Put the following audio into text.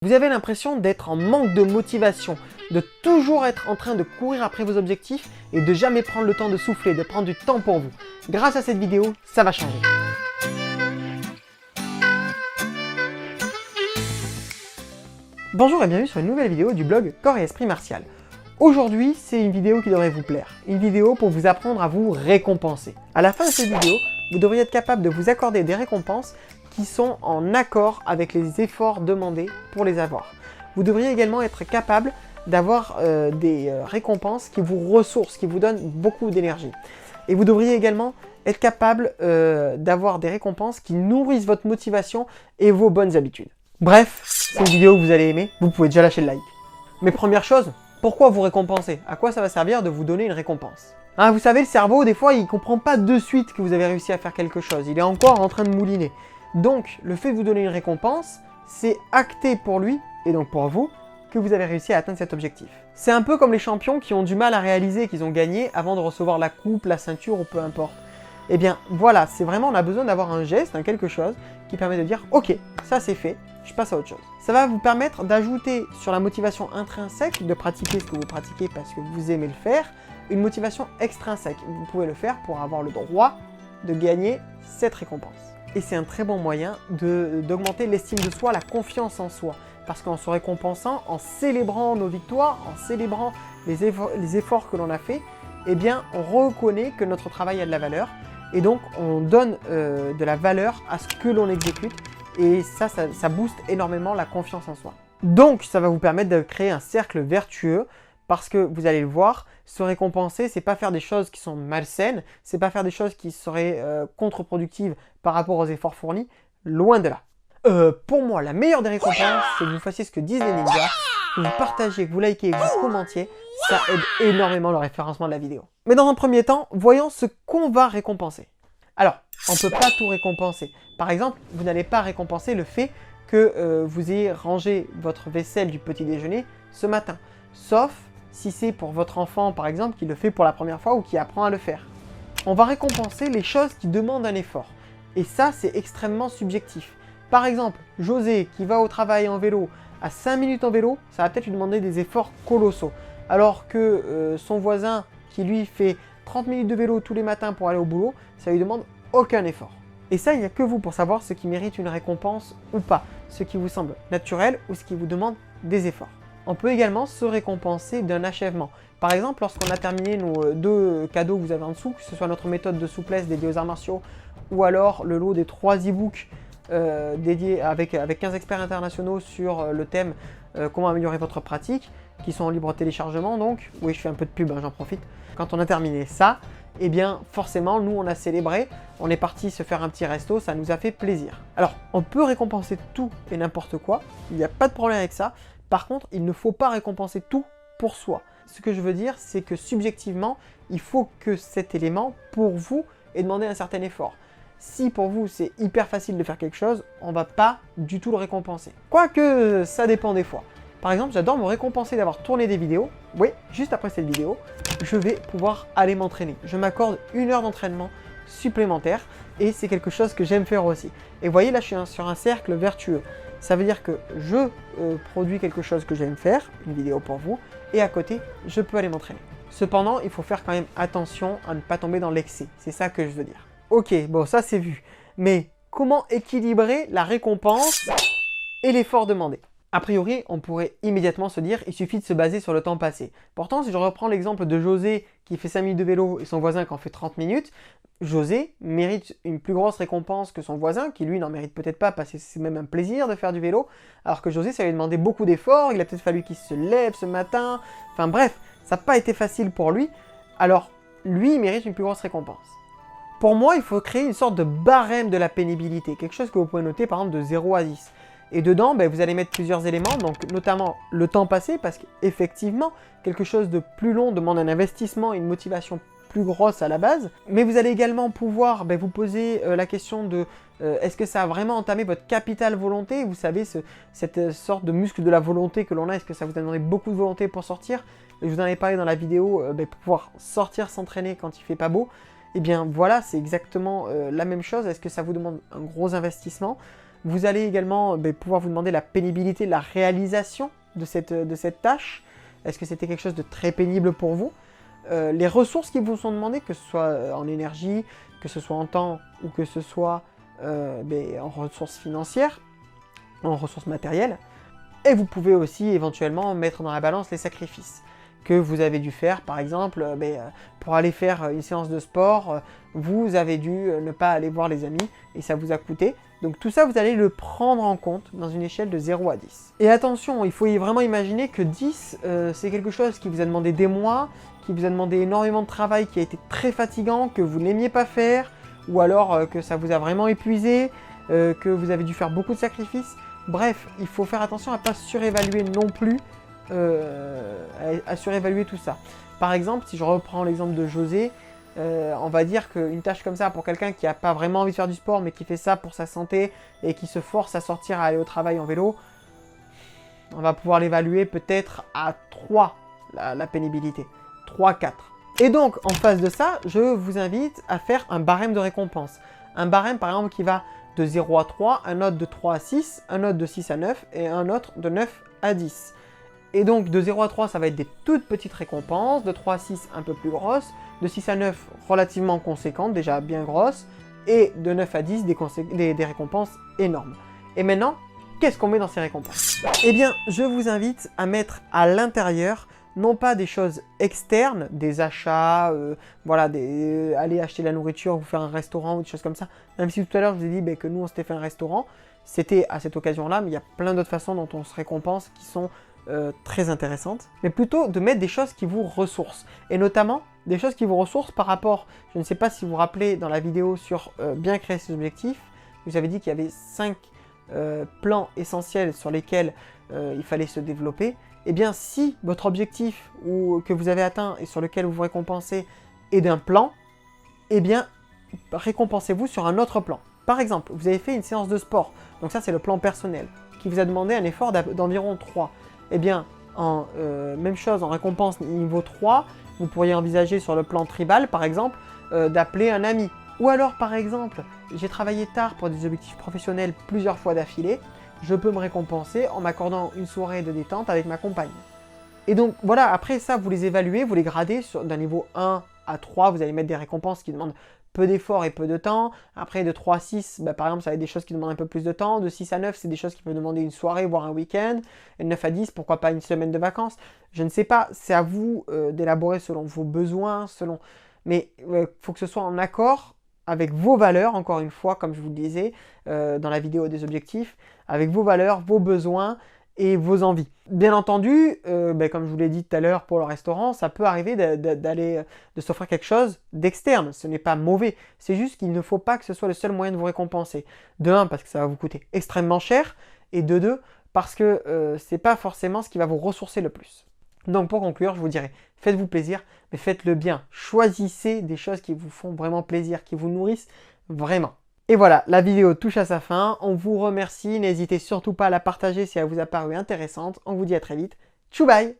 Vous avez l'impression d'être en manque de motivation, de toujours être en train de courir après vos objectifs et de jamais prendre le temps de souffler, de prendre du temps pour vous. Grâce à cette vidéo, ça va changer. Bonjour et bienvenue sur une nouvelle vidéo du blog Corps et Esprit Martial. Aujourd'hui, c'est une vidéo qui devrait vous plaire. Une vidéo pour vous apprendre à vous récompenser. À la fin de cette vidéo, vous devriez être capable de vous accorder des récompenses qui sont en accord avec les efforts demandés pour les avoir. Vous devriez également être capable d'avoir des récompenses qui vous ressourcent, qui vous donnent beaucoup d'énergie. Et vous devriez également être capable d'avoir des récompenses qui nourrissent votre motivation et vos bonnes habitudes. Bref, c'est une vidéo que vous allez aimer, vous pouvez déjà lâcher le like. Mais première chose, pourquoi vous récompenser? À quoi ça va servir de vous donner une récompense? Vous savez, le cerveau, des fois, il ne comprend pas de suite que vous avez réussi à faire quelque chose. Il est encore en train de mouliner. Donc, le fait de vous donner une récompense, c'est acté pour lui, et donc pour vous, que vous avez réussi à atteindre cet objectif. C'est un peu comme les champions qui ont du mal à réaliser qu'ils ont gagné avant de recevoir la coupe, la ceinture ou peu importe. Eh bien, voilà, c'est vraiment, on a besoin d'avoir un geste, quelque chose qui permet de dire « Ok, ça c'est fait, je passe à autre chose ». Ça va vous permettre d'ajouter sur la motivation intrinsèque, de pratiquer ce que vous pratiquez parce que vous aimez le faire, une motivation extrinsèque. Vous pouvez le faire pour avoir le droit de gagner cette récompense. Et c'est un très bon moyen d'augmenter l'estime de soi, la confiance en soi. Parce qu'en se récompensant, en célébrant nos victoires, en célébrant les efforts que l'on a fait, eh bien, on reconnaît que notre travail a de la valeur. Et donc, on donne de la valeur à ce que l'on exécute. Et ça booste énormément la confiance en soi. Donc, ça va vous permettre de créer un cercle vertueux. Parce que vous allez le voir, se récompenser, c'est pas faire des choses qui sont malsaines, c'est pas faire des choses qui seraient contre-productives par rapport aux efforts fournis, loin de là. Pour moi, la meilleure des récompenses, c'est que vous fassiez ce que disent les ninjas, que vous partagiez, que vous likez, que vous commentiez, ça aide énormément le référencement de la vidéo. Mais dans un premier temps, voyons ce qu'on va récompenser. Alors, on ne peut pas tout récompenser. Par exemple, vous n'allez pas récompenser le fait que vous ayez rangé votre vaisselle du petit déjeuner ce matin, sauf si c'est pour votre enfant, par exemple, qui le fait pour la première fois ou qui apprend à le faire. On va récompenser les choses qui demandent un effort. Et ça, c'est extrêmement subjectif. Par exemple, José, qui va au travail en vélo, à 5 minutes en vélo, ça va peut-être lui demander des efforts colossaux. Alors que son voisin, qui lui fait 30 minutes de vélo tous les matins pour aller au boulot, ça lui demande aucun effort. Et ça, il n'y a que vous pour savoir ce qui mérite une récompense ou pas, ce qui vous semble naturel ou ce qui vous demande des efforts. On peut également se récompenser d'un achèvement. Par exemple, lorsqu'on a terminé nos 2 cadeaux que vous avez en dessous, que ce soit notre méthode de souplesse dédiée aux arts martiaux ou alors le lot des 3 e-books dédiés avec 15 experts internationaux sur le thème comment améliorer votre pratique, qui sont en libre téléchargement donc. Oui, je fais un peu de pub, j'en profite. Quand on a terminé ça, eh bien forcément, nous on a célébré, on est parti se faire un petit resto, ça nous a fait plaisir. Alors, on peut récompenser tout et n'importe quoi, il n'y a pas de problème avec ça. Par contre, il ne faut pas récompenser tout pour soi. Ce que je veux dire, c'est que subjectivement, il faut que cet élément, pour vous, ait demandé un certain effort. Si pour vous, c'est hyper facile de faire quelque chose, on ne va pas du tout le récompenser. Quoique, ça dépend des fois. Par exemple, j'adore me récompenser d'avoir tourné des vidéos. Oui, juste après cette vidéo, je vais pouvoir aller m'entraîner. Je m'accorde 1 heure d'entraînement supplémentaire et c'est quelque chose que j'aime faire aussi. Et vous voyez, là, je suis sur un cercle vertueux. Ça veut dire que je produis quelque chose que j'aime faire, une vidéo pour vous, et à côté, je peux aller m'entraîner. Cependant, il faut faire quand même attention à ne pas tomber dans l'excès. C'est ça que je veux dire. Ok, bon, ça c'est vu. Mais comment équilibrer la récompense et l'effort demandé? A priori, on pourrait immédiatement se dire il suffit de se baser sur le temps passé. Pourtant, si je reprends l'exemple de José qui fait 5 minutes de vélo et son voisin qui en fait 30 minutes, José mérite une plus grosse récompense que son voisin, qui lui n'en mérite peut-être pas parce que c'est même un plaisir de faire du vélo, alors que José, ça lui a demandé beaucoup d'efforts, il a peut-être fallu qu'il se lève ce matin, enfin bref, ça n'a pas été facile pour lui, alors lui, il mérite une plus grosse récompense. Pour moi, il faut créer une sorte de barème de la pénibilité, quelque chose que vous pouvez noter par exemple de 0 à 10. Et dedans, vous allez mettre plusieurs éléments, donc notamment le temps passé, parce qu'effectivement, quelque chose de plus long demande un investissement et une motivation plus grosse à la base. Mais vous allez également pouvoir vous poser la question de est-ce que ça a vraiment entamé votre capital volonté? Vous savez, cette sorte de muscle de la volonté que l'on a, est-ce que ça vous a demandé beaucoup de volonté pour sortir? Je vous en ai parlé dans la vidéo, pour pouvoir sortir s'entraîner quand il fait pas beau. Eh bien voilà, c'est exactement la même chose. Est-ce que ça vous demande un gros investissement? Vous allez également pouvoir vous demander la pénibilité, la réalisation de cette tâche. Est-ce que c'était quelque chose de très pénible pour vous? Les ressources qui vous sont demandées, que ce soit en énergie, que ce soit en temps ou que ce soit en ressources financières, en ressources matérielles. Et vous pouvez aussi éventuellement mettre dans la balance les sacrifices que vous avez dû faire. Par exemple, pour aller faire une séance de sport, vous avez dû ne pas aller voir les amis et ça vous a coûté. Donc tout ça, vous allez le prendre en compte dans une échelle de 0 à 10. Et attention, il faut vraiment imaginer que 10, c'est quelque chose qui vous a demandé des mois, qui vous a demandé énormément de travail, qui a été très fatigant, que vous n'aimiez pas faire, ou alors que ça vous a vraiment épuisé, que vous avez dû faire beaucoup de sacrifices. Bref, il faut faire attention à ne pas surévaluer non plus, à surévaluer tout ça. Par exemple, si je reprends l'exemple de José, on va dire qu'une tâche comme ça, pour quelqu'un qui n'a pas vraiment envie de faire du sport, mais qui fait ça pour sa santé, et qui se force à sortir, à aller au travail en vélo, on va pouvoir l'évaluer peut-être à 3, la pénibilité. 3, 4. Et donc, en face de ça, je vous invite à faire un barème de récompense. Un barème, par exemple, qui va de 0 à 3, un autre de 3 à 6, un autre de 6 à 9 et un autre de 9 à 10. Et donc de 0 à 3, ça va être des toutes petites récompenses, de 3 à 6 un peu plus grosses, de 6 à 9 relativement conséquentes, déjà bien grosses, et de 9 à 10 des récompenses énormes. Et maintenant, qu'est-ce qu'on met dans ces récompenses? Eh bien, je vous invite à mettre à l'intérieur non pas des choses externes, des achats, aller acheter de la nourriture, vous faire un restaurant ou des choses comme ça. Même si tout à l'heure je vous ai dit que nous on s'était fait un restaurant, c'était à cette occasion-là, mais il y a plein d'autres façons dont on se récompense qui sont très intéressantes. Mais plutôt de mettre des choses qui vous ressourcent. Et notamment des choses qui vous ressourcent par rapport, je ne sais pas si vous vous rappelez dans la vidéo sur bien créer ses objectifs, je vous avais dit qu'il y avait 5 plans essentiels sur lesquels il fallait se développer. Eh bien, si votre objectif que vous avez atteint et sur lequel vous vous récompensez est d'un plan, eh bien, récompensez-vous sur un autre plan. Par exemple, vous avez fait une séance de sport, donc ça c'est le plan personnel, qui vous a demandé un effort d'environ 3. Eh bien, même chose, en récompense niveau 3, vous pourriez envisager sur le plan tribal, par exemple, d'appeler un ami. Ou alors, par exemple, j'ai travaillé tard pour des objectifs professionnels plusieurs fois d'affilée, je peux me récompenser en m'accordant une soirée de détente avec ma compagne. Et donc voilà, après ça, vous les évaluez, vous les gradez d'un niveau 1 à 3, vous allez mettre des récompenses qui demandent peu d'efforts et peu de temps. Après, de 3 à 6, par exemple, ça va être des choses qui demandent un peu plus de temps. De 6 à 9, c'est des choses qui peuvent demander une soirée, voire un week-end. Et de 9 à 10, pourquoi pas une semaine de vacances. Je ne sais pas, c'est à vous d'élaborer selon vos besoins, mais il faut que ce soit en accord avec vos valeurs, encore une fois, comme je vous le disais dans la vidéo des objectifs, avec vos valeurs, vos besoins et vos envies. Bien entendu, comme je vous l'ai dit tout à l'heure pour le restaurant, ça peut arriver de s'offrir quelque chose d'externe. Ce n'est pas mauvais, c'est juste qu'il ne faut pas que ce soit le seul moyen de vous récompenser. De 1, parce que ça va vous coûter extrêmement cher, et de 2, parce que c'est pas forcément ce qui va vous ressourcer le plus. Donc pour conclure, je vous dirais, faites-vous plaisir, mais faites-le bien. Choisissez des choses qui vous font vraiment plaisir, qui vous nourrissent vraiment. Et voilà, la vidéo touche à sa fin. On vous remercie. N'hésitez surtout pas à la partager si elle vous a paru intéressante. On vous dit à très vite. Tchou bye!